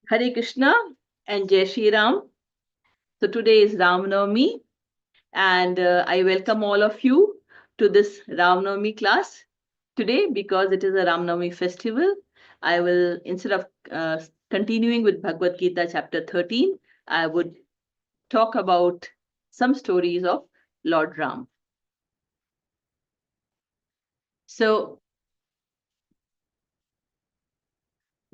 Hare Krishna and Jai Shri Ram. So today is Ramnavmi, and I welcome all of you to this Ramnavmi class today because it is a Ramnavmi festival. I will, instead of continuing with Bhagavad Gita chapter 13, I would talk about some stories of Lord Ram. So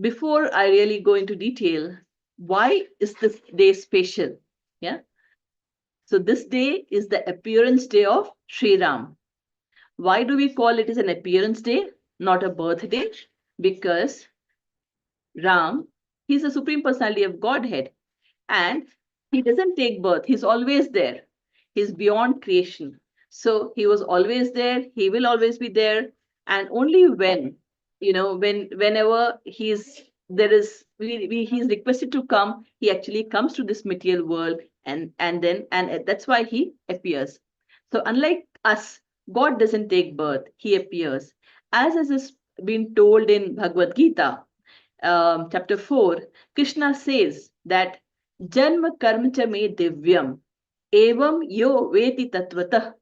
before I really go into detail, why is this day special? Yeah. So this day is the appearance day of Sri Ram. Why do we call it as an appearance day, not a birthday? Because Ram, he's the supreme personality of Godhead, and he doesn't take birth. He's always there. He's beyond creation. So he was always there. He will always be there. And only when, whenever he's requested to come, he actually comes to this material world, and that's why he appears. So unlike us, God doesn't take birth, he appears. As has been told in Bhagavad Gita, chapter 4, Krishna says that Janma karma cha me divyam evam yo veti tatvatah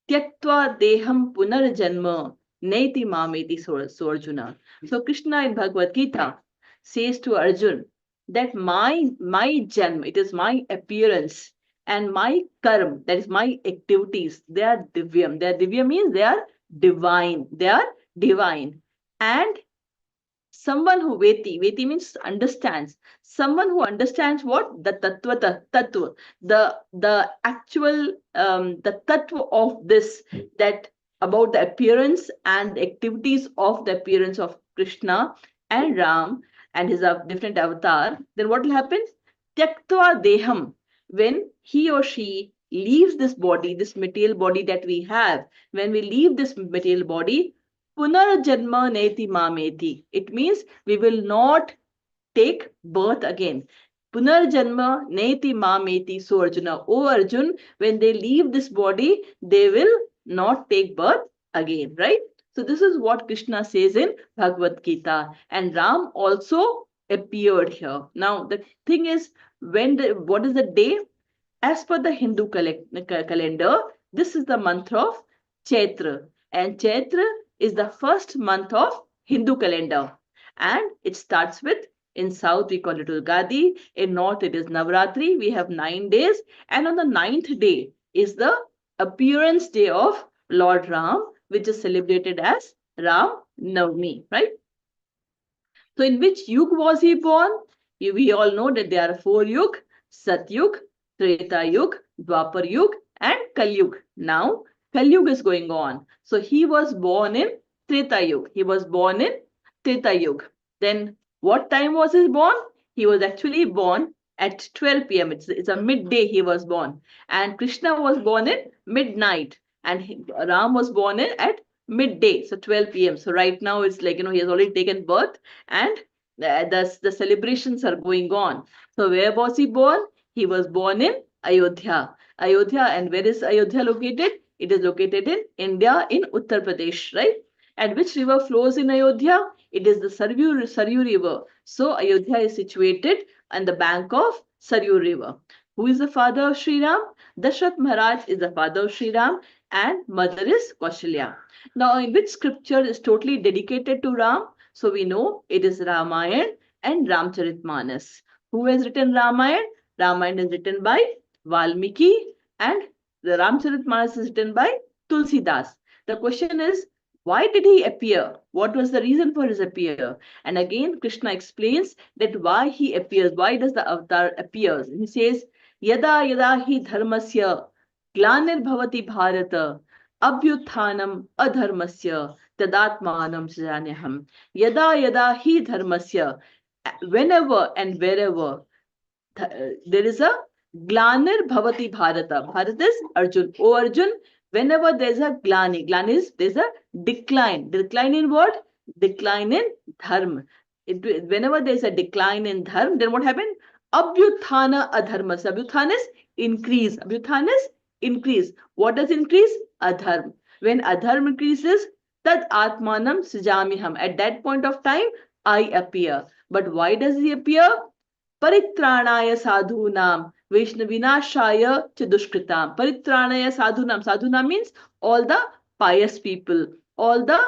tyaktva deham punarjanma neti mameti sorjuna. So Krishna in Bhagavad Gita says to Arjun that my janma, it is my appearance, and my karma, that is my activities, they are divyam. They are divyam means they are divine. They are divine. And someone who veti means understands, someone who understands what the tattva, the actual the tattva of this, that about the appearance and the activities of the appearance of Krishna and Ram and his different avatar, then what will happen? Tyaktva deham, when he or she leaves this body, this material body that we have, when we leave this material body, Punarjanma neti mameti. It means we will not take birth again. Punarjanma neti mameti. So Arjuna, oh Arjun, when they leave this body, they will not take birth again, right? So this is what Krishna says in Bhagavad Gita. And Ram also appeared here. Now the thing is, what is the day? As per the Hindu calendar, this is the month of Chaitra, and Chaitra is the first month of Hindu calendar, and it starts with, in south we call it Ugadi, in north it is Navratri. We have 9 days, and on the ninth day is the appearance day of Lord Ram, which is celebrated as Ram Navmi, right? So in which yug was he born? We all know that there are four yug: Satyug, Treta Yug, Dwapar Yug, and Kalyug. Now, Kalyug is going on. So he was born in Treta Yug. He was born in Treta Yug. Then what time was he born? He was actually born at 12 p.m. It's a midday he was born. And Krishna was born at midnight. And Ram was born at midday, so 12 p.m. So right now it's like, he has already taken birth, and the celebrations are going on. So where was he born? He was born in Ayodhya. Ayodhya, and where is Ayodhya located? It is located in India, in Uttar Pradesh, right? And which river flows in Ayodhya? It is the Saryu River. So Ayodhya is situated on the bank of Saryu River. Who is the father of Sri Ram? Dashrath Maharaj is the father of Sri Ram, and mother is Kaushalya. Now, in which scripture is totally dedicated to Ram? So we know it is Ramayana and Ramcharitmanas. Who has written Ramayana? Ramayana is written by Valmiki, and the Ramcharitmanas is written by Tulsidas. The question is, why did he appear? What was the reason for his appear? And again, Krishna explains that why he appears. Why does the avatar appears? He says, Yada yada hi dharmasya glanir bharata abhyuthanam adharmasya tadatmanam srijanyaham. Yada yada hi dharmasya. Whenever and wherever there is a glanir bhavati bharata. Bharat is Arjun. Oh Arjun, whenever there's a glani is there's a decline. Decline in what? Decline in dharma. Whenever there's a decline in dharma, then what happened? Abhyuthana adharma. Abhyuthana is increase. Abhyuthana is increase. What does increase? Adharma. When adharma increases, tad atmanam sujamiham. At that point of time, I appear. But why does he appear? Paritranaya sadhunam, Vinashaya cha dushkritam. Paritranaya sadhunam. Sadhunam means all the pious people. All the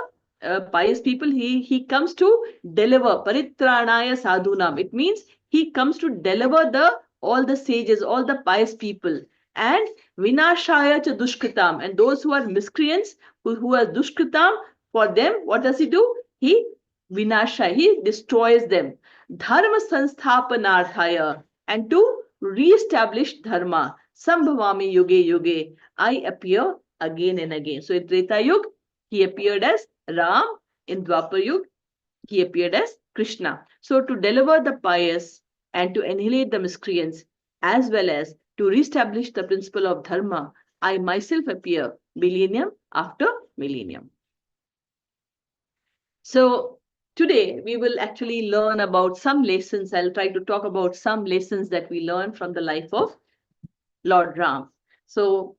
pious people, he comes to deliver. Paritranaya sadhunam. It means he comes to deliver all the sages, all the pious people. And Vinashaya cha dushkritam. And those who are miscreants, who are dushkritam, for them, what does he do? He vinasha, he destroys them. Dharma sansthapanarthaya, and to re-establish dharma. Sambhavami yuge yuge, I appear again and again. So in Treta Yuga, he appeared as Ram. In Dwapar Yuga, he appeared as Krishna. So to deliver the pious and to annihilate the miscreants, as well as to re-establish the principle of dharma, I myself appear millennium after millennium. So today we will actually learn about some lessons. I'll try to talk about some lessons that we learn from the life of Lord Ram. So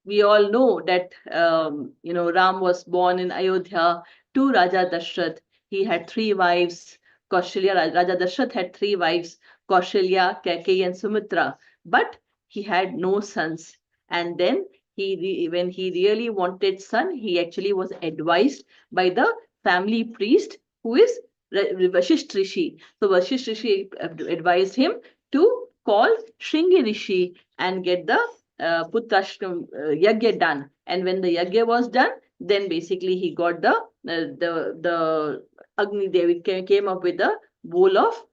we all know that Ram was born in Ayodhya to Raja Dashrath. He had three wives. Raja Dashrath had three wives: Kaushalya, Kaikeyi, and Sumitra. But he had no sons. And then when he really wanted son, he actually was advised by the family priest, who is Vashisht Rishi. So Vashisht Rishi advised him to call Shringi Rishi and get the Putrashram Yagya done. And when the Yagya was done, then basically he got the Agni Devi came up with a bowl of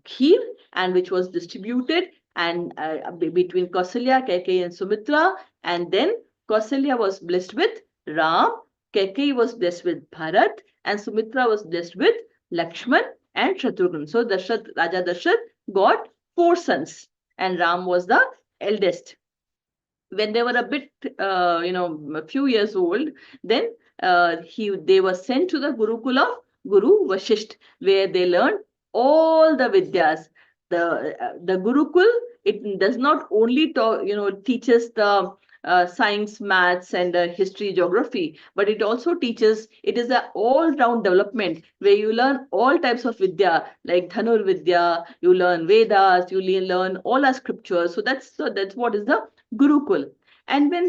kheer, and which was distributed and between Kausalya, Kaikeyi, and Sumitra. And then Kausalya was blessed with Ram, Kaikeyi was blessed with Bharat, and Sumitra was blessed with Lakshman and Shatrughan. So Raja Dashrath got four sons, and Ram was the eldest. When they were a bit, a few years old, then they were sent to the Gurukul of Guru Vashisht, where they learned all the vidyas. The Gurukul, it does not only teaches the science, maths, and history, geography, but it also teaches. It is an all-round development where you learn all types of vidya, like Dhanur Vidya. You learn Vedas. You learn all our scriptures. So that's what is the Gurukul. And when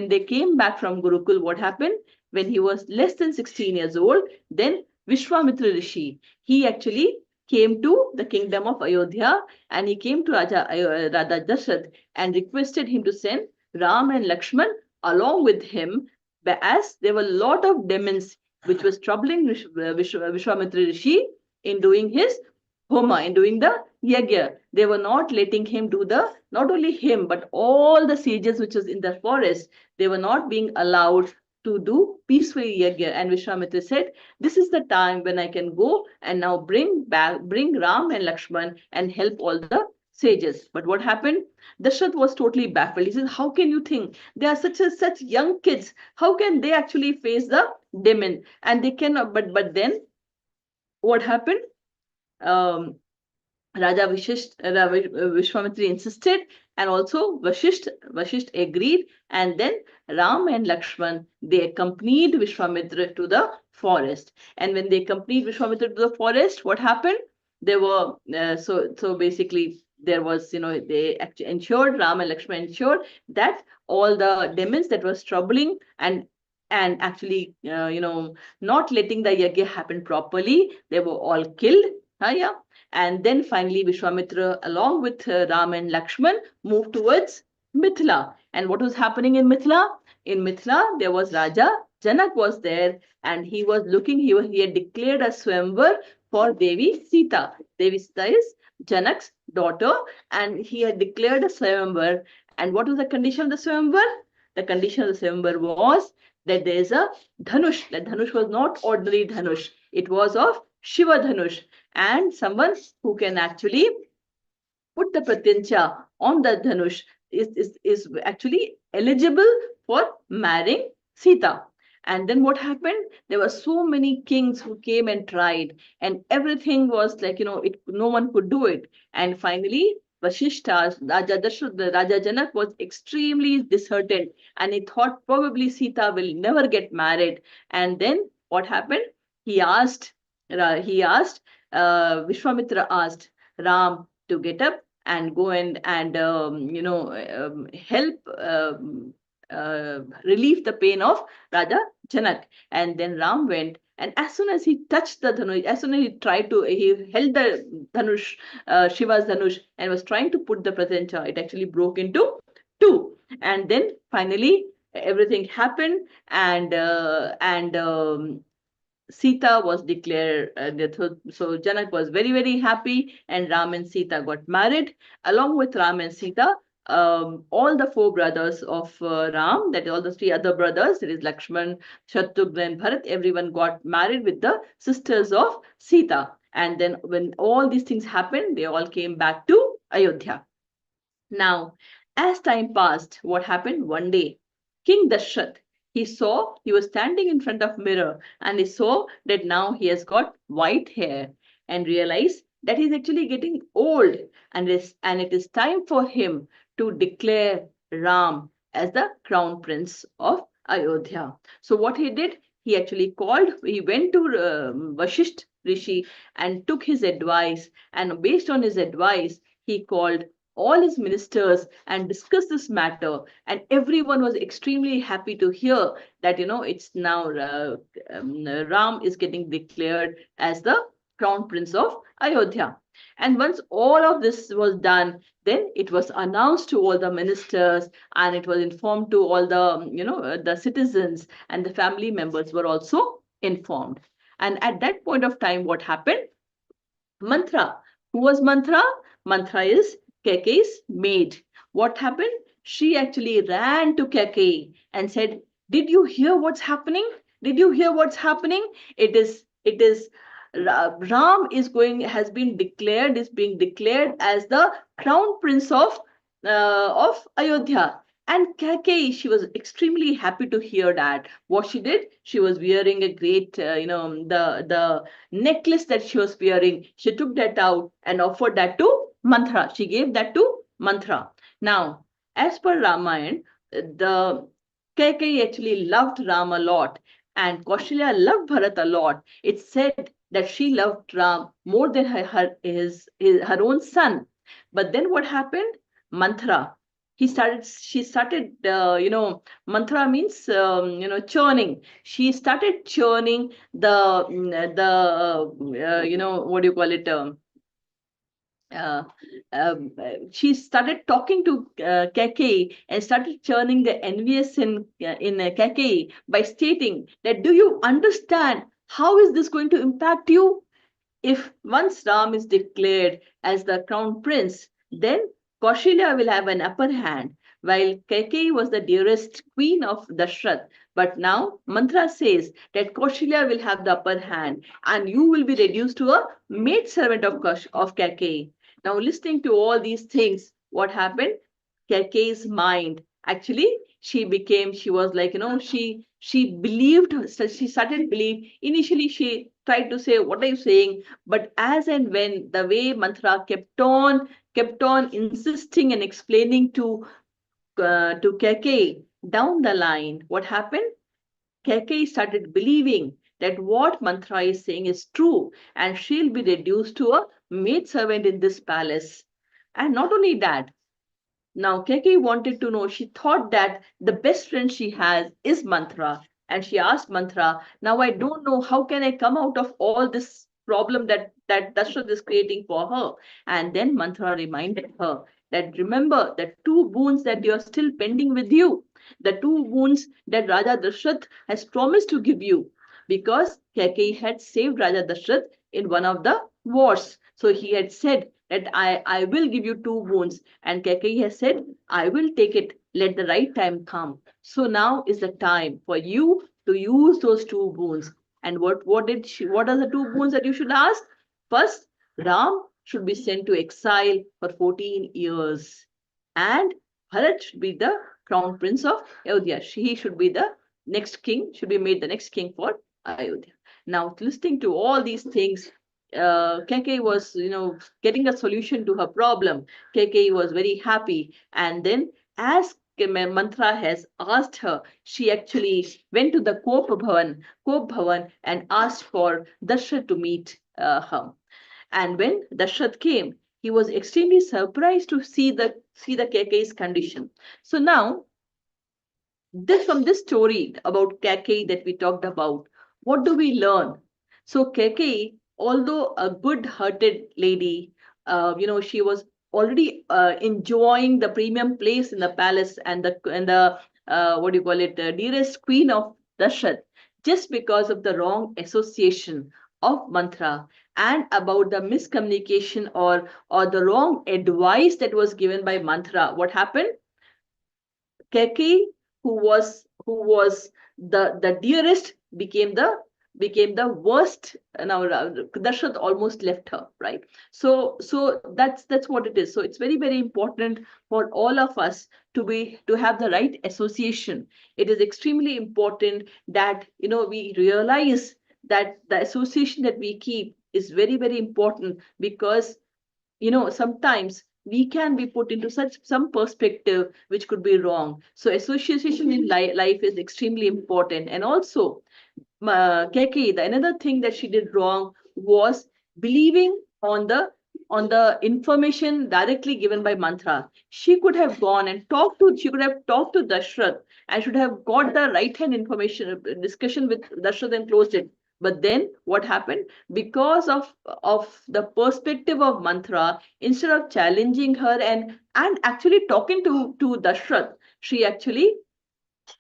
they came back from Gurukul, what happened? When he was less than 16 years old, then Vishwamitra Rishi, he actually came to the kingdom of Ayodhya, and he came to Raja Dashrath and requested him to send Ram and Lakshman along with him, as there were a lot of demons which was troubling Vishwamitra Rishi in doing his Homa, in doing the Yagya. They were not letting him do not only him, but all the sages which was in the forest, they were not being allowed to do peacefully Yagya. And Vishwamitra said, this is the time when I can go and now bring Ram and Lakshman and help all the sages. But what happened? Dashrath was totally baffled. He says, how can you think? They are such young kids. How can they actually face the demon? And they cannot, but then what happened? Raja Vishwamitra insisted, and also Vashisht agreed, and then Ram and Lakshman, they accompanied Vishwamitra to the forest. And when they accompanied Vishwamitra to the forest, what happened? They were so basically there was, they actually ensured, Ram and Lakshman ensured that all the demons that was troubling and actually not letting the yagya happen properly, they were all killed. Yeah. And then finally Vishwamitra, along with Ram and Lakshman, moved towards Mithila. And what was happening in Mithila? In Mithila, there was Raja Janak was there, and he was looking. He had declared a swamvar for Devi Sita. Devi Sita is Janak's daughter, and he had declared a swamvar. And what was the condition of the swamvar? The condition of the swamvar was that there is a dhanush. That dhanush was not ordinary dhanush. It was of Shiva dhanush, and someone who can actually put the pratyancha on the dhanush is actually eligible for marrying Sita. And then what happened? There were so many kings who came and tried, and everything was like, no one could do it. And finally, Vashishta, Raja Janak was extremely disheartened, and he thought probably Sita will never get married. And then what happened? He asked, Vishwamitra asked, Ram to get up and go and help relieve the pain of Raja Janak. And then Ram went, and as soon as he touched the dhanush, as soon as he held the dhanush, Shiva's dhanush, and was trying to put the pratyanja, it actually broke into two. And then finally everything happened, and Sita was declared, so Janak was very, very happy, and Ram and Sita got married. Along with Ram and Sita, all the four brothers of Ram, that is all the three other brothers, that is Lakshman, Shatrugna, and Bharat, everyone got married with the sisters of Sita. And then when all these things happened, they all came back to Ayodhya. Now, as time passed, what happened one day? King Dashrath, he was standing in front of mirror, and he saw that now he has got white hair, and realized that he's actually getting old, and it is time for him to declare Ram as the crown prince of Ayodhya. So what he did, he went to Vashisht Rishi and took his advice, and based on his advice, he called all his ministers and discussed this matter, and everyone was extremely happy to hear that it's now Ram is getting declared as the crown prince of Ayodhya. And once all of this was done, then it was announced to all the ministers, and it was informed to all the the citizens, and the family members were also informed. And at that point of time, what happened? Mantra. Who was Mantra? Mantra is Keke's maid. What happened? She actually ran to Keke and said, "Did you hear what's happening? Did you hear what's happening? It is Ram is being declared as the crown prince of Ayodhya." And Keke, she was extremely happy to hear that. What she did, she was wearing a great, the necklace that she was wearing. She took that out and offered that to Mantra. She gave that to Mantra. Now, as per Ramayana, the Kaikeyi actually loved Ram a lot, and Kaushalya loved Bharat a lot. It's said that she loved Ram more than her own son. But then what happened? Mantra. She started, Mantra means, churning. She started churning what do you call it? She started talking to Keke and started churning the envious in Keke by stating that, do you understand how is this going to impact you? If once Ram is declared as the crown prince, then Kaushalya will have an upper hand, while Kaikeyi was the dearest queen of Dashrath. But now Mantra says that Kaushalya will have the upper hand, and you will be reduced to a maid servant of Kaikeyi. Now, listening to all these things, what happened? Kaikeyi's mind, actually, she was like, she believed, so she started believe. Initially, she tried to say, what are you saying? But as and when the way Mantra kept on insisting and explaining to Keke down the line, what happened? Keke started believing that what Mantra is saying is true, and she'll be reduced to a maid servant in this palace. And not only that, now, Keke wanted to know, she thought that the best friend she has is Mantra. And she asked Mantra, now I don't know how can I come out of all this problem that Dashrath is creating for her. And then Mantra reminded her that, remember the two boons that you're still pending with you, the two boons that Raja Dashrath has promised to give you, because Keke had saved Raja Dashrath in one of the wars. So he had said that I will give you two boons. And Kekeyi has said, I will take it. Let the right time come. So now is the time for you to use those two boons. And what are the two boons that you should ask? First, Ram should be sent to exile for 14 years. And Bharat should be the crown prince of Ayodhya. He should be the next king, should be made the next king for Ayodhya. Now, listening to all these things, Keke was, getting a solution to her problem. Keke was very happy. And then, as Mantra has asked her, she actually went to the Kop Bhavan, and asked for Dashrath to meet her. And when Dashrath came, he was extremely surprised to see the Keke's condition. So now, this from this story about Keke that we talked about, what do we learn? So Keke, although a good-hearted lady, she was already enjoying the premium place in the palace and the what do you call it, dearest queen of Dashrath, just because of the wrong association of mantra and about the miscommunication or the wrong advice that was given by mantra. What happened? Keke, who was the dearest, became the worst. Now Dashrath almost left her, right? So that's what it is. So it's very, very important for all of us to have the right association. It is extremely important that we realize that the association that we keep is very, very important, because sometimes we can be put into such some perspective which could be wrong. So association in life is extremely important. And also, Keke, the another thing that she did wrong was believing on the information directly given by Mantra. She could have gone and she could have talked to Dashrath and should have got the right hand information discussion with Dashrath and closed it. But then what happened? Because of the perspective of Mantra, instead of challenging her and actually talking to Dashrath, she actually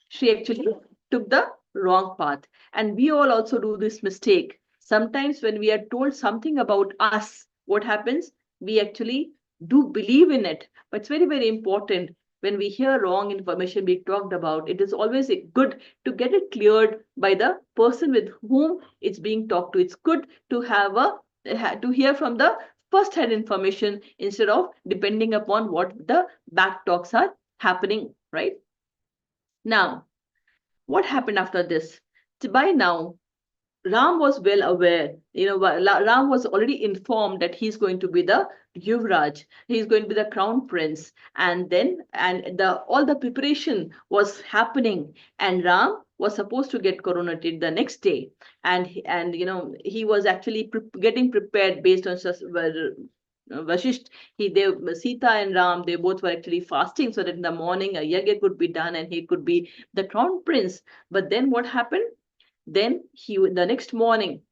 she actually took the wrong path. And we all also do this mistake. Sometimes when we are told something about us, what happens? We actually do believe in it. But it's very, very important, when we hear wrong information being talked about, it is always good to get it cleared by the person with whom it's being talked to. It's good to to hear from the first hand information instead of depending upon what the back talks are happening, right? Now, what happened after this? By now, Ram was well aware. Ram was already informed that he's going to be the Yuvraj. He's going to be the crown prince. And the all the preparation was happening. And Ram was supposed to get coronated the next day. And he was actually getting prepared based on Vashisht. Sita and Ram, they both were actually fasting so that in the morning a yagya could be done and he could be the crown prince. But then what happened? Then the next morning,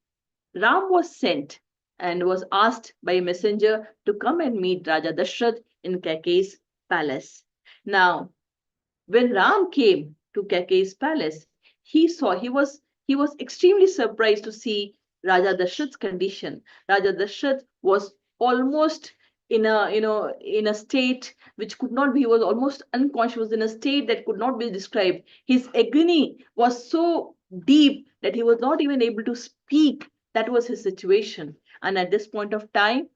Ram was sent and was asked by a messenger to come and meet Raja Dashrath in Kaikeyi's palace. Now, when Ram came to Kaikeyi's palace, he was extremely surprised to see Raja Dashrath's condition. Raja Dashrath was almost in a state which could not be. He was almost unconscious. Was in a state that could not be described. His agony was so deep that he was not even able to speak. That was his situation. And at this point of time,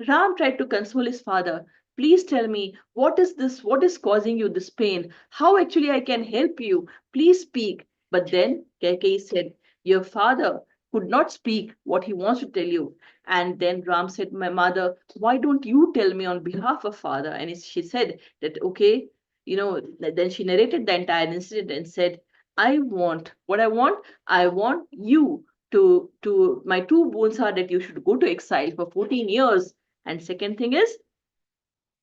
Ram tried to console his father. Please tell me, what is this? What is causing you this pain? How actually I can help you? Please speak. But then Kaikeyi said, your father could not speak what he wants to tell you. And then Ram said, my mother, why don't you tell me on behalf of father? And she said that, okay, then she narrated the entire incident and said, I want you to my two boons are that you should go to exile for 14 years, and second thing is,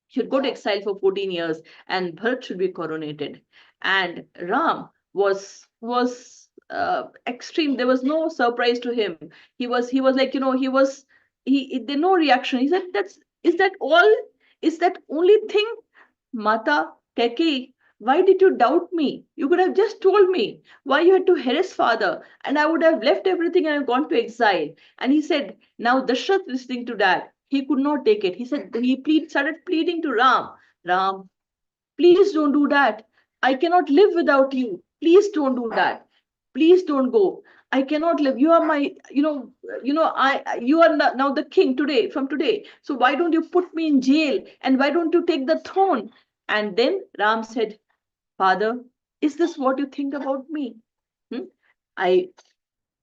should go to exile for 14 years, and Bharat should be coronated. And Ram was extreme. There was no surprise to him. He was like, he there no reaction. He said, is that all? Is that only thing? Mata, Keke, why did you doubt me? You could have just told me why you had to harass father, and I would have left everything and gone to exile. And he said, now Dashrath listening to that, he could not take it. He said, started pleading to Ram, Ram, please don't do that. I cannot live without you. Please don't do that. Please don't go. I cannot live. You are my, you are now the king today, from today. So why don't you put me in jail? And why don't you take the throne? And then Ram said, Father, is this what you think about me? Hmm? I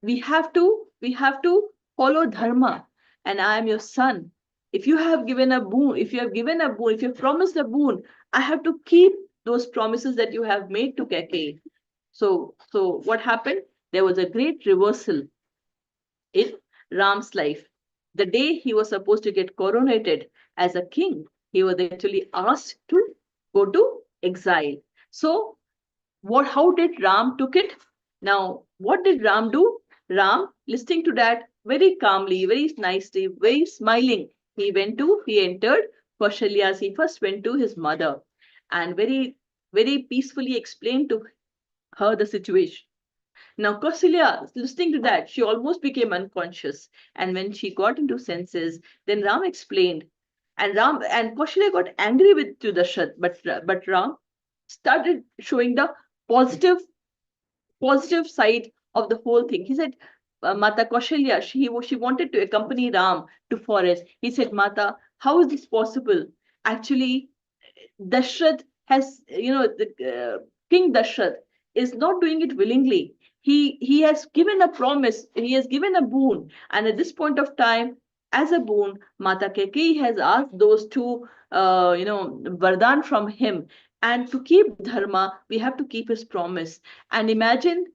we have to follow dharma, and I am your son. If you have given a boon, if you have promised a boon, I have to keep those promises that you have made to Keke. So what happened? There was a great reversal in Ram's life. the day he was supposed to get coronated as a king, he was actually asked to go to exile. So what, how did Ram took it? Now, what did Ram do? Ram, listening to that very calmly, very nicely, very smiling, he entered Kaushalya's, he first went to his mother and very peacefully explained to her the situation. Now, Kausalya, listening to that, she almost became unconscious. And when she got into senses, then Ram explained. And Ram and Kausalya got angry with to Dashrath, but Ram started showing the positive positive side of the whole thing. He said, Mata Kaushalya, she wanted to accompany Ram to forest. He said, Mata, how is this possible? Actually, Dashrath has, King Dashrath is not doing it willingly. He has given a promise, he has given a boon, and at this point of time, as a boon, Mata Keki has asked those two, Vardhan from him, and to keep dharma, we have to keep his promise. And imagine,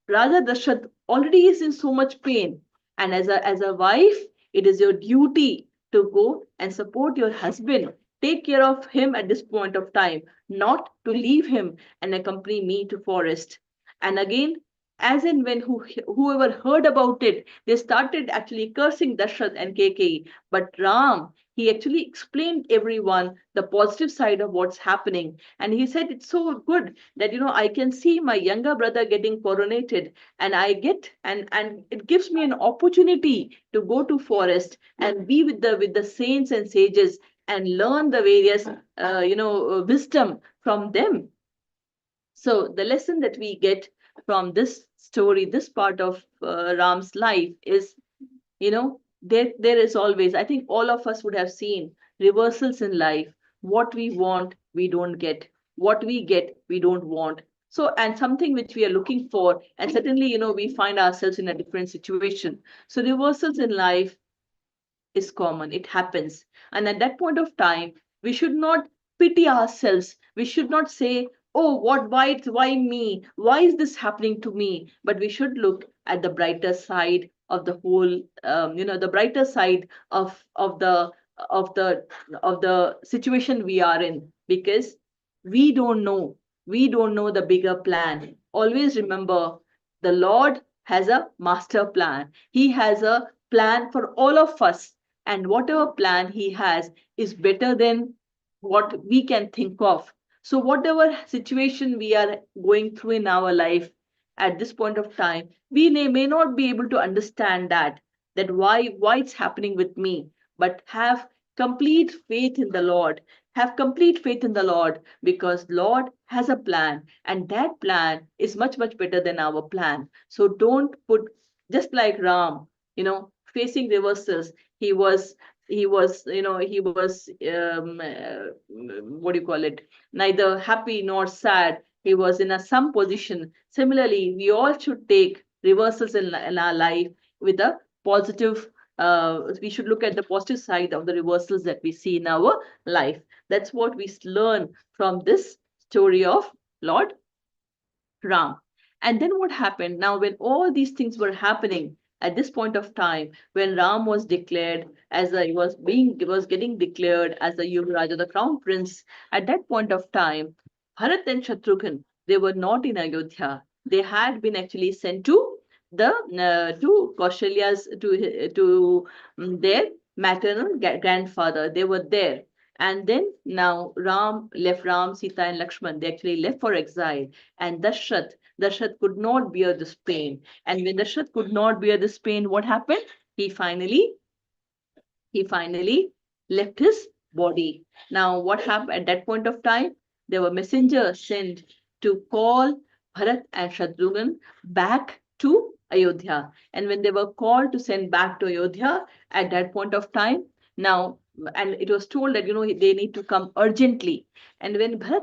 Raja Dashrath already is in so much pain, and as a wife, it is your duty to go and support your husband, take care of him at this point of time, not to leave him and accompany me to forest. And again, as and when whoever heard about it, they started actually cursing Dashrath and Kekeyi. But Ram, he actually explained everyone the positive side of what's happening. And he said, it's so good that, I can see my younger brother getting coronated, and and it gives me an opportunity to go to forest and be with the saints and sages and learn the various wisdom from them. So the lesson that we get from this story, this part of Ram's life is, there is always, I think all of us would have seen reversals in life. What we want we don't get, what we get we don't want. So, and something which we are looking for, and suddenly, we find ourselves in a different situation. So reversals in life is common, it happens. And at that point of time, we should not pity ourselves. We should not say, oh, why me? Why is this happening to me? But we should look at the brighter side of the whole, the brighter side of the of the situation we are in, because we don't know. We don't know the bigger plan. Always remember, the Lord has a master plan. He has a plan for all of us, and whatever plan he has is better than what we can think of. So whatever situation we are going through in our life at this point of time, we may not be able to understand that why it's happening with me, but have complete faith in the Lord. Have complete faith in the Lord, because Lord has a plan, and that plan is much better than our plan. So don't put, just like Ram, facing reversals, he was what do you call it, neither happy nor sad. He was in a some position. Similarly, we all should take reversals in our life with a positive, we should look at the positive side of the reversals that we see in our life. That's what we learn from this story of Lord Ram. And then what happened? Now, when all these things were happening at this point of time, when Ram was declared as a, he was getting declared as the Yuvaraja, the crown prince, at that point of time, Bharat and Shatrughan, they were not in Ayodhya. They had been actually sent to the to Kaushalya's, to their maternal grandfather. They were there. And then now Ram, Sita, and Lakshman, they actually left for exile. And Dashrath could not bear this pain. And when Dashrath could not bear this pain, what happened? He finally he finally left his body. Now, what happened at that point of time? There were messengers sent to call Bharat and Shatrughan back to Ayodhya. And when they were called to send back to Ayodhya at that point of time, now, and it was told that, they need to come urgently. And when Bharat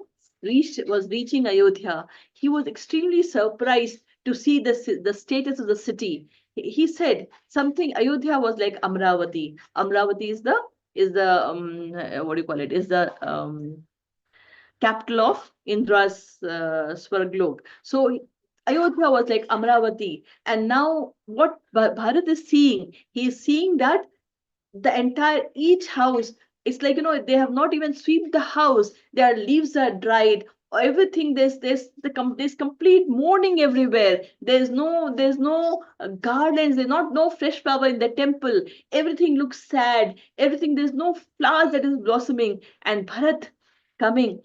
was reaching Ayodhya, he was extremely surprised to see the status of the city. He said something, Ayodhya was like Amravati. Amravati is the what do you call it, is the capital of Indra's Swarglok. So Ayodhya was like Amravati. And now what Bharat is seeing, he is seeing that the entire each house, it's like, they have not even swept the house, their leaves are dried, everything, there's complete mourning everywhere, there's no gardens, there's not no fresh flower in the temple, everything looks sad, everything, there's no flowers that is blossoming. And Bharat coming,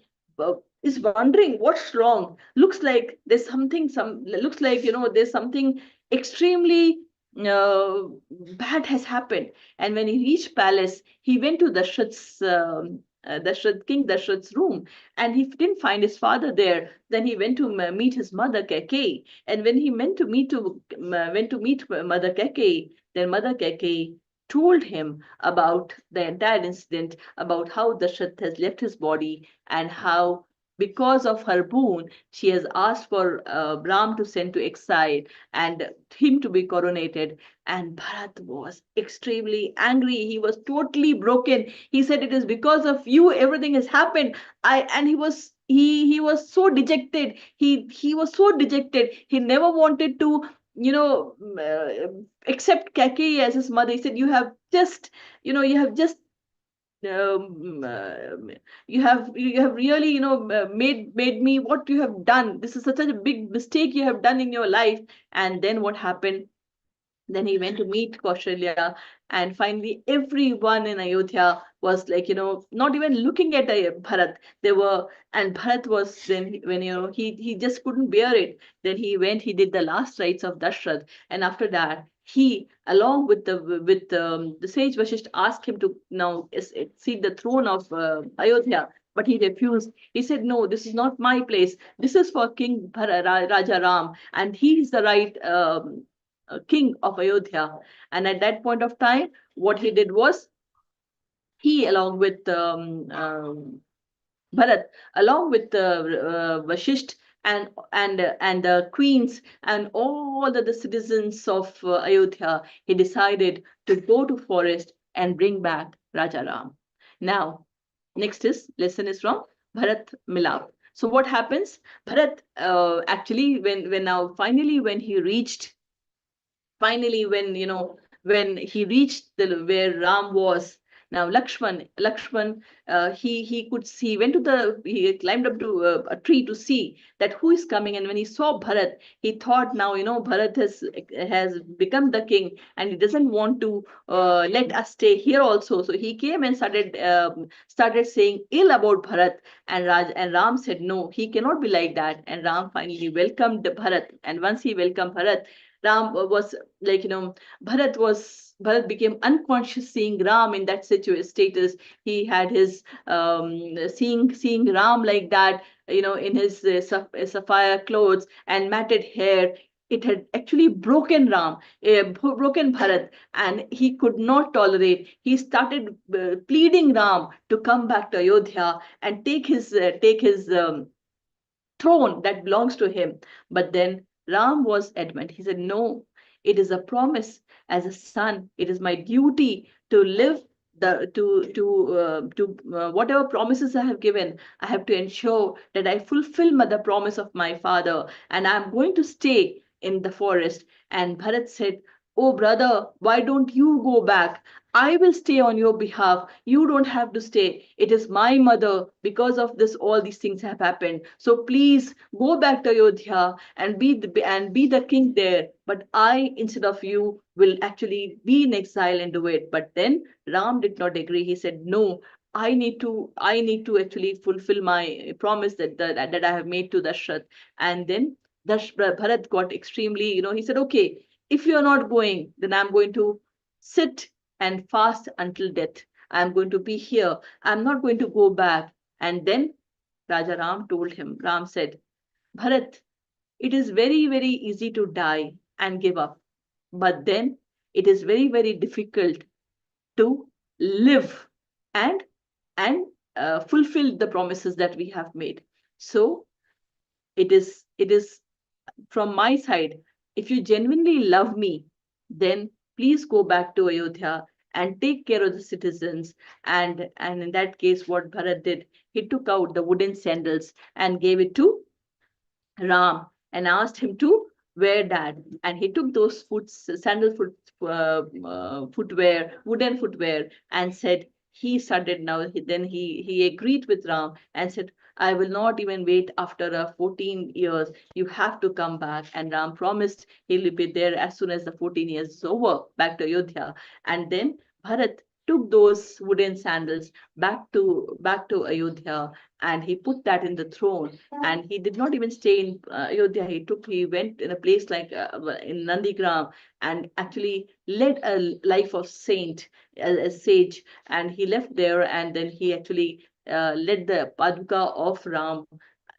is wondering what's wrong, looks like there's something, some looks like, there's something extremely uh, bad has happened. And when he reached palace, he went to King Dashrath's room, and he didn't find his father there. Then he went to meet his mother Kaikeyi, and when he went to meet Mother Kaikeyi, then Mother Kaikeyi told him about the entire incident, about how Dashrath has left his body, and how, because of her boon, she has asked for Ram to send to exile and him to be coronated. And Bharat was extremely angry. He was totally broken. He said, "It is because of you everything has happened." And he was so dejected. He was so dejected. He never wanted to, accept Kaki as his mother. He said, "You have just um, uh, you have really, made me what you have done. This is such a big mistake you have done in your life." And then what happened? Then he went to meet Kaushalya, and finally everyone in Ayodhya was like, not even looking at Bharat. They were, and Bharat was, then when, he just couldn't bear it. Then he went, he did the last rites of Dashrath, and after that he, along with the sage Vashisht, asked him to now seat the throne of Ayodhya. But he refused. He said, "No, this is not my place. This is for King Raja Ram, and he is the right king of Ayodhya." And at that point of time, what he did was, he, along with Bharat, along with Vashisht, and the queens and all the citizens of Ayodhya, he decided to go to forest and bring back Raja Ram. Now, next is lesson is from Bharat Milap. So what happens? Bharat, actually, when now finally when he reached, finally when he reached the where Ram was. Now Lakshman, he could see, went to the he climbed up to a tree to see that who is coming. And when he saw Bharat, he thought, now Bharat has become the king, and he doesn't want to let us stay here also. So he came and started saying ill about Bharat. And Ram said, no, he cannot be like that. And Ram finally welcomed Bharat. And once he welcomed Bharat, Ram was like, Bharat became unconscious seeing Ram in that status. He had his seeing Ram like that, in his sapphire clothes and matted hair. It had actually broken broken Bharat, and he could not tolerate. He started pleading Ram to come back to Ayodhya and take his throne that belongs to him. But then Ram was adamant. He said, "No, it is a promise. As a son, it is my duty to live to whatever promises I have given. I have to ensure that I fulfill the promise of my father, and I am going to stay in the forest." And Bharat said, "Oh brother, why don't you go back? I will stay on your behalf. You don't have to stay. It is my mother. Because of this, all these things have happened. So please go back to Ayodhya and be the king there. But I, instead of you, will actually be in exile and do it." But then Ram did not agree. He said, "No, I need to actually fulfill my promise that I have made to Dashrath." And then Bharat got extremely, he said, "Okay, if you're not going, then I'm going to sit and fast until death. I'm going to be here. I'm not going to go back." And then Raja Ram told him, Ram said, "Bharat, it is very, very easy to die and give up. But then it is very, very difficult to live and and fulfill the promises that we have made. So it is from my side, if you genuinely love me, then please go back to Ayodhya and take care of the citizens." And in that case, what Bharat did, he took out the wooden sandals and gave it to Ram and asked him to wear that. And he took those footwear, wooden footwear, and said, he started now. Then he agreed with Ram and said, I will not even wait after 14 years. You have to come back. And Ram promised he'll be there as soon as the 14 years is over, back to Ayodhya. And then Bharat took those wooden sandals back to Ayodhya, and he put that in the throne. And he did not even stay in Ayodhya. He went in a place like in Nandigram, and actually led a life of saint, a sage. And he left there, and then he actually let the Paduka of Ram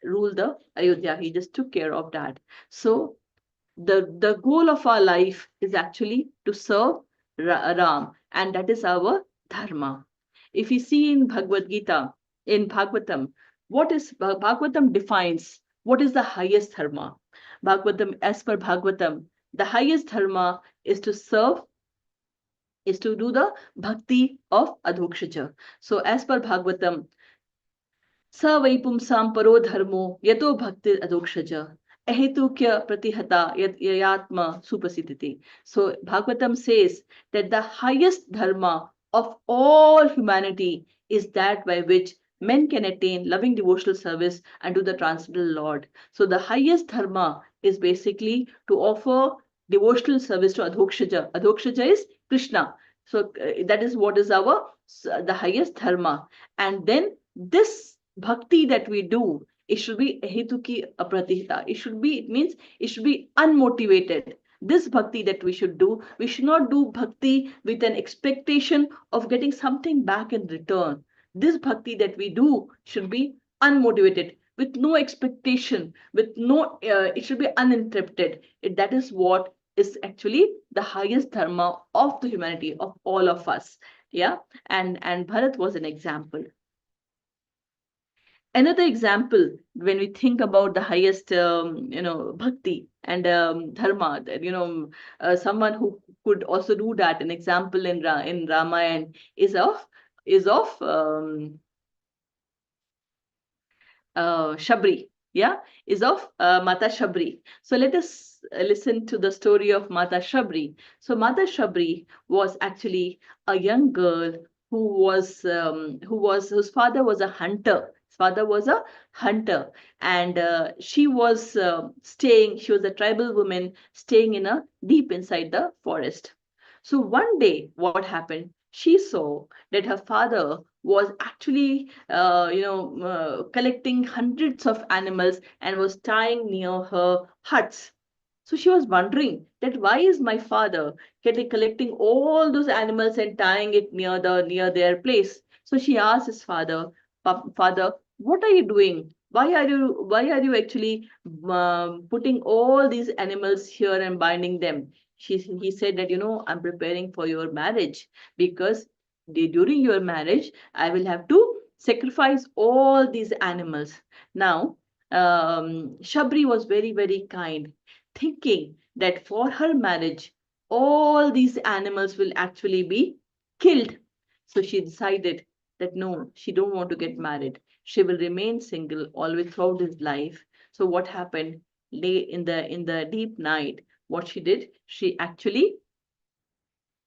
rule the Ayodhya. He just took care of that. So the goal of our life is actually to serve Ram, and that is our dharma. If we see in Bhagavad Gita, in Bhagavatam, what is Bhagavatam defines what is the highest dharma. Bhagavatam, as per Bhagavatam, the highest dharma is to do the bhakti of adhokshaja. So as per Bhagavatam, स वै पुंसां परो धर्मो यतो भक्ति अधोक्षज अहेतुक्य pratihata yatma supasititi. So Bhagavatam says that the highest dharma of all humanity is that by which men can attain loving devotional service unto the transcendental Lord. So the highest dharma is basically to offer devotional service to Adhokshaja. Adhokshaja is Krishna. So that is what is our the highest dharma. And then this bhakti that we do, it should be hetuki apratihita. It means it should be unmotivated. This bhakti that we should do, we should not do bhakti with an expectation of getting something back in return. This bhakti that we do should be unmotivated, with no expectation, with no, it should be uninterrupted. That is what is actually the highest dharma of the humanity, of all of us. Yeah, and Bharat was an example. Another example, when we think about the highest bhakti and dharma, that, someone who could also do that, an example in Ramayana is of Shabri, yeah, is of Mata Shabri. So let us listen to the story of Mata Shabri. So Mata Shabri was actually a young girl whose father was a hunter. His father was a hunter, and she was staying. She was a tribal woman staying in a deep inside the forest. So one day, what happened? She saw that her father was actually, collecting hundreds of animals and was tying near her huts. So she was wondering that why is my father collecting all those animals and tying it near their place. So she asked his father, Father, what are you doing? Why are you actually putting all these animals here and binding them? He said that, I'm preparing for your marriage, because during your marriage I will have to sacrifice all these animals. Now, Shabri was very, very kind, thinking that for her marriage, all these animals will actually be killed. So she decided that no, she don't want to get married. She will remain single always throughout his life. So what happened? Late in the deep night, what she did, she actually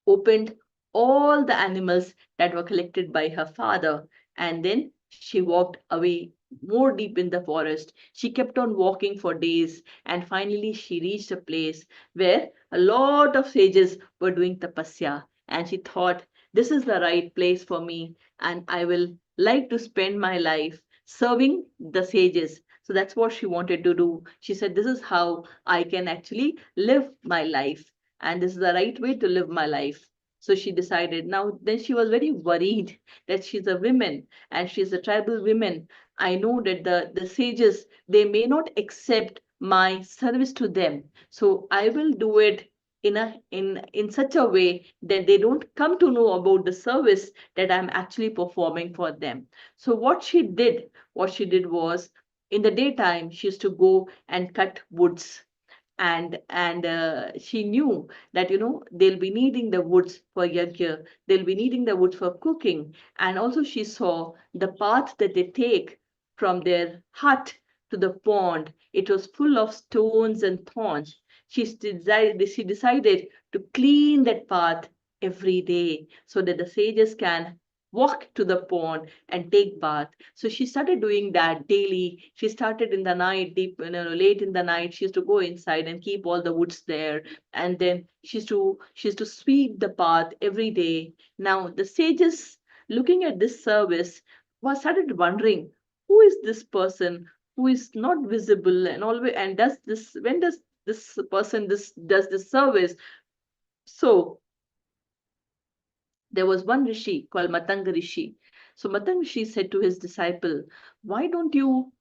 opened all the animals that were collected by her father, and then she walked away more deep in the forest. She kept on walking for days, and finally she reached a place where a lot of sages were doing tapasya. And she thought, this is the right place for me, and I will like to spend my life serving the sages. So that's what she wanted to do. She said, this is how I can actually live my life, and this is the right way to live my life. So she decided. Now then she was very worried that she's a woman and she's a tribal woman. I know that the sages, they may not accept my service to them, so I will do it in such a way that they don't come to know about the service that I'm actually performing for them. So what she did was, in the daytime she used to go and cut woods, and she knew that, they'll be needing the woods for yajna, they'll be needing the woods for cooking. And also she saw the path that they take from their hut to the pond. It was full of stones and thorns. she decided to clean that path every day so that the sages can walk to the pond and take bath. So she started doing that daily. She started in the night, deep, late in the night. She used to go inside and keep all the woods there, and then she used to sweep the path every day. Now the sages, looking at this service, was started wondering, who is this person who is not visible and always, and does this, when does this person this does this service? So there was one rishi called Matanga Rishi. So Matanga Rishi said to his disciple, why don't you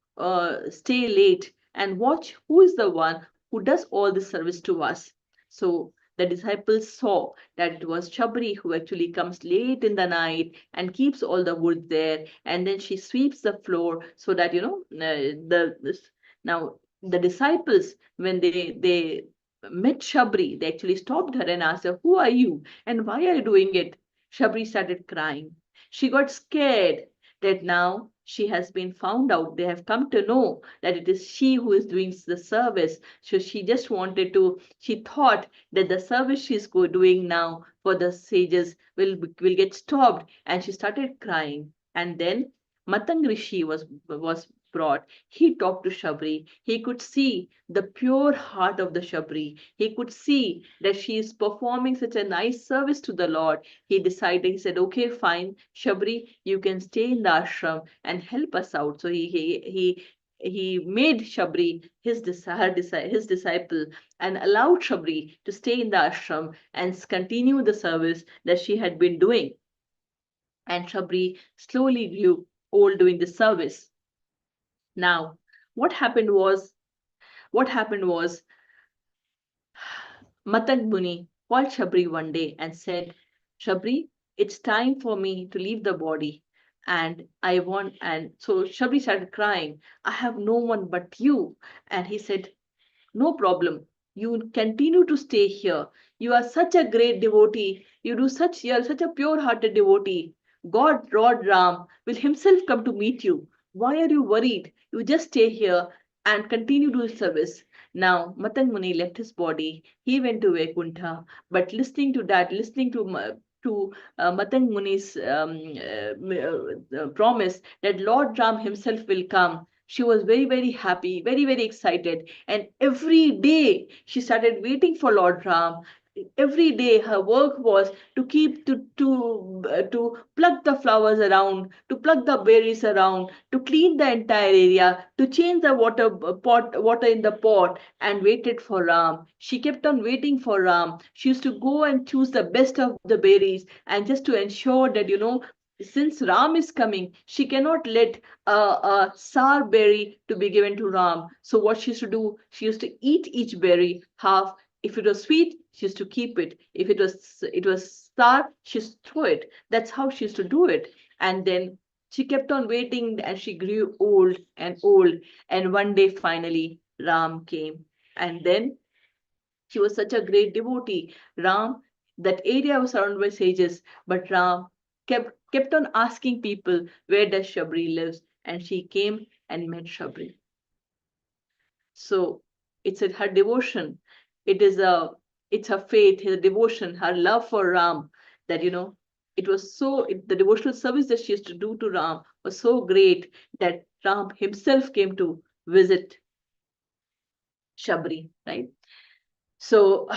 stay late and watch who is the one who does all this service to us? So the disciples saw that it was Chabri who actually comes late in the night and keeps all the wood there, and then she sweeps the floor so that now the disciples, when they met Shabri, they actually stopped her and asked her, who are you and why are you doing it? Shabri started crying. She got scared that now she has been found out. They have come to know that it is she who is doing the service. So she just wanted to, she thought that the service she's doing now for the sages will get stopped. And she started crying. And then Matang Rishi was brought. He talked to Shabri. He could see the pure heart of the Shabri. He could see that she is performing such a nice service to the Lord. He decided, he said, okay, fine, Shabri, you can stay in the ashram and help us out. So he made Shabri his disciple and allowed Shabri to stay in the ashram and continue the service that she had been doing. And Shabri slowly grew old doing the service. Now, what happened was, what happened was Matang Muni called Shabri one day and said, Shabri, it's time for me to leave the body. And I want, and so Shabri started crying, I have no one but you. And he said, no problem. You continue to stay here. You are such a great devotee. You are such a pure-hearted devotee. God, Lord Ram, will himself come to meet you. Why are you worried? You just stay here and continue to service. Now, Matan Muni left his body. He went to Vaikuntha. But listening to that, listening to Matan Muni's promise that Lord Ram himself will come, she was very, very happy, very, very excited. And every day she started waiting for Lord Ram. Every day her work was to keep to pluck the flowers around, to pluck the berries around, to clean the entire area, to change the water in the pot, and waited for Ram. She kept on waiting for Ram. She used to go and choose the best of the berries, and just to ensure that, since Ram is coming, she cannot let a sour berry to be given to Ram. So what she used to do, she used to eat each berry half. If it was sweet, she used to keep it. If it was sour, she used to throw it. That's how she used to do it. And then she kept on waiting, and she grew old and old. And one day, finally, Ram came. And then she was such a great devotee. Ram, that area was surrounded by sages, but Ram kept on asking people, where does Shabri lives? And she came and met Shabri. So her devotion. It is a it's her faith, her devotion, her love for Ram, that it was the devotional service that she used to do to Ram was so great that Ram himself came to visit Shabri, right? So,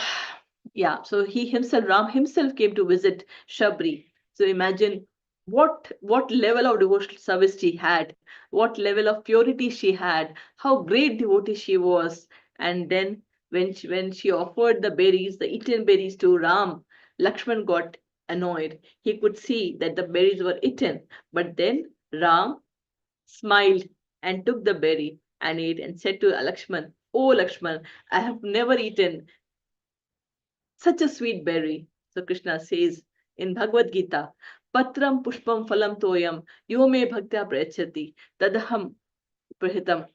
yeah, so Ram himself came to visit Shabri. So imagine what level of devotional service she had, what level of purity she had, how great devotee she was. And then when she offered the berries, the eaten berries to Ram, Lakshman got annoyed. He could see that the berries were eaten, but then Ram smiled and took the berry and ate and said to Lakshman, "Oh Lakshman, I have never eaten such a sweet berry." So Krishna says in Bhagavad Gita, Patram pushpam phalam toyam yo me bhaktya prayachati tadaham prahitam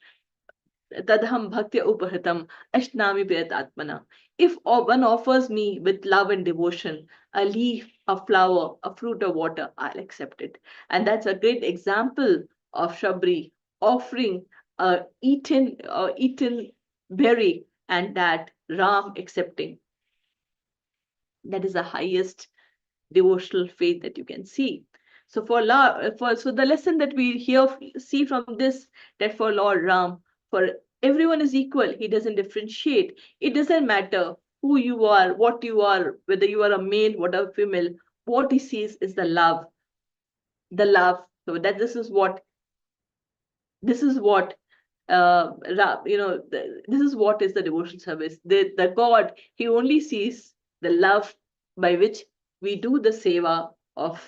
tadham bhaktya upahitam ashnami atmana. If one offers me with love and devotion, a leaf, a flower, a fruit, or water, I'll accept it. And that's a great example of Shabri offering a eaten berry, and that Ram accepting. That is the highest devotional faith that you can see. So so the lesson that we see from this, that for Lord Ram, for everyone is equal. He doesn't differentiate. It doesn't matter who you are, what you are, whether you are a male, whatever female. What he sees is the love, the love. So that this is what this is what is the devotion service. The God, he only sees the love by which we do the seva of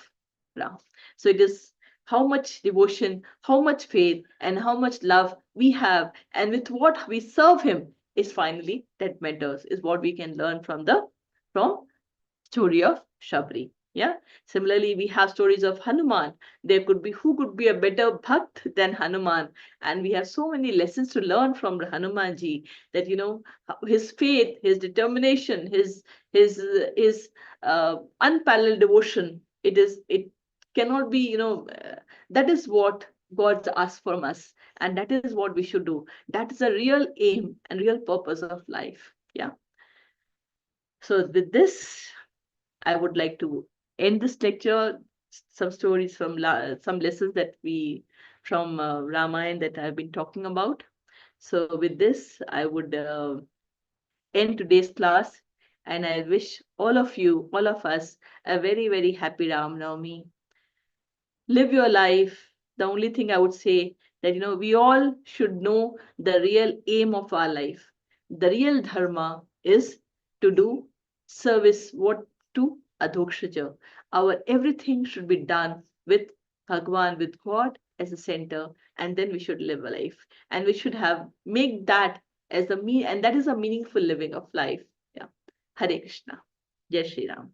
Ram. So it is how much devotion, how much faith, and how much love we have, and with what we serve him is finally that matters, is what we can learn from the from story of Shabri. Yeah. Similarly, we have stories of Hanuman. There could be who could be a better bhakt than Hanuman, and we have so many lessons to learn from Hanumanji. That his faith, his determination, his unparalleled devotion. It cannot be that is what God asks from us, and that is what we should do. That is a real aim and real purpose of life. Yeah. So with this, I would like to end this lecture. Some stories from some lessons that we from Ramayana that I've been talking about. So with this, I would end today's class, and I wish all of you, all of us, a very very happy Ramnavmi. Live your life. The only thing I would say, that we all should know the real aim of our life. The real dharma is to do service, what to adhokshaja. Our everything should be done with Bhagwan, with God as a center, and then we should live a life, and we should have make that as and that is a meaningful living of life. Yeah. Hare Krishna. Jai Shri Ram.